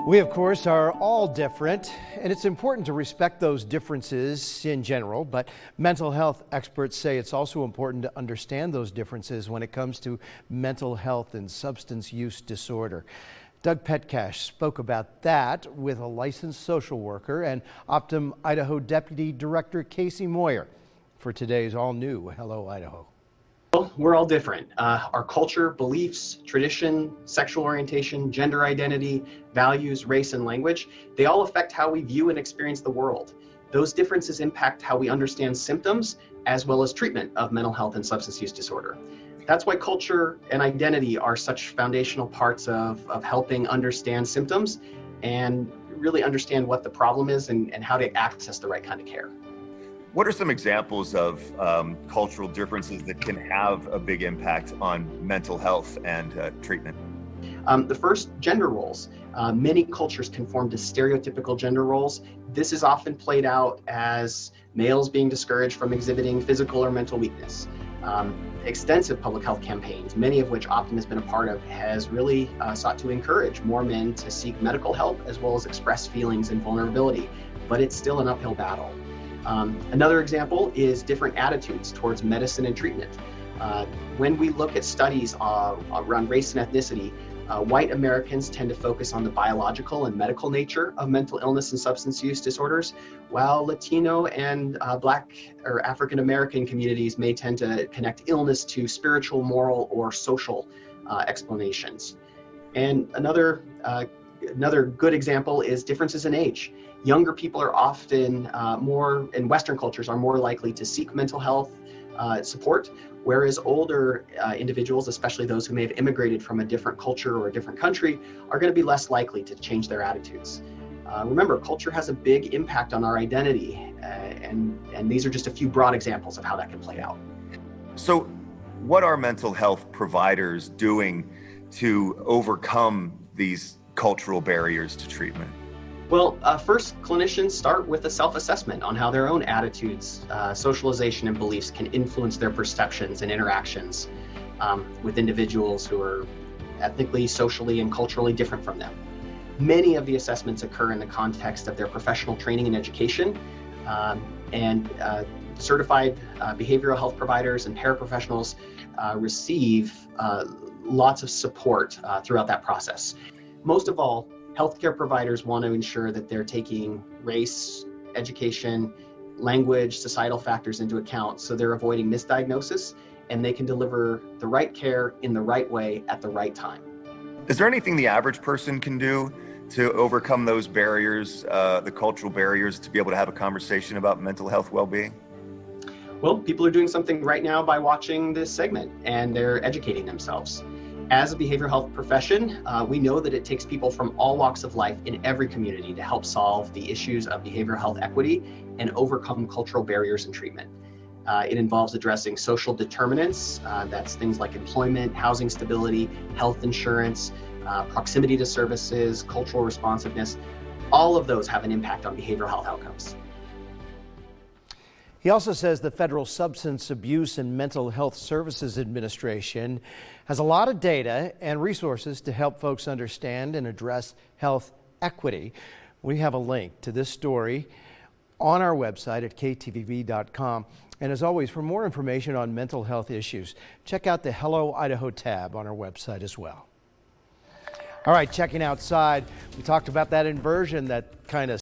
We, of course, are all different, and it's important to respect those differences in general, but mental health experts say it's also important to understand those differences when it comes to mental health and substance use disorder. Doug Petcash spoke about that with a licensed social worker and Optum Idaho Deputy Director Casey Moyer for today's all-new Hello, Idaho. Well, we're all different. Our culture, beliefs, tradition, sexual orientation, gender identity, values, race, and language, they all affect how we view and experience the world. Those differences impact how we understand symptoms as well as treatment of mental health and substance use disorder. That's why culture and identity are such foundational parts of helping understand symptoms and really understand what the problem is and how to access the right kind of care. What are some examples of cultural differences that can have a big impact on mental health and treatment? The first, gender roles. Many cultures conform to stereotypical gender roles. This is often played out as males being discouraged from exhibiting physical or mental weakness. Extensive public health campaigns, many of which Optum has been a part of, has really sought to encourage more men to seek medical help as well as express feelings and vulnerability, but it's still an uphill battle. Another example is different attitudes towards medicine and treatment. When we look at studies around race and ethnicity, white Americans tend to focus on the biological and medical nature of mental illness and substance use disorders, while Latino and Black or African American communities may tend to connect illness to spiritual, moral, or social explanations. And another good example is differences in age. Younger people are often in Western cultures, are more likely to seek mental health support, whereas older individuals, especially those who may have immigrated from a different culture or a different country, are going to be less likely to change their attitudes. Remember, culture has a big impact on our identity, and these are just a few broad examples of how that can play out. So what are mental health providers doing to overcome these cultural barriers to treatment? Well, first, clinicians start with a self-assessment on how their own attitudes, socialization, and beliefs can influence their perceptions and interactions with individuals who are ethnically, socially, and culturally different from them. Many of the assessments occur in the context of their professional training and education, and certified behavioral health providers and paraprofessionals receive lots of support throughout that process. Most of all, healthcare providers want to ensure that they're taking race, education, language, societal factors into account, so they're avoiding misdiagnosis and they can deliver the right care in the right way at the right time. Is there anything the average person can do to overcome those barriers, the cultural barriers, to be able to have a conversation about mental health well-being? Well, people are doing something right now by watching this segment, and they're educating themselves. As a behavioral health profession, we know that it takes people from all walks of life in every community to help solve the issues of behavioral health equity and overcome cultural barriers in treatment. It involves addressing social determinants, that's things like employment, housing stability, health insurance, proximity to services, cultural responsiveness. All of those have an impact on behavioral health outcomes. He also says the Federal Substance Abuse and Mental Health Services Administration has a lot of data and resources to help folks understand and address health equity. We have a link to this story on our website at ktvb.com. And as always, for more information on mental health issues, check out the Hello Idaho tab on our website as well. All right, checking outside, we talked about that inversion that kind of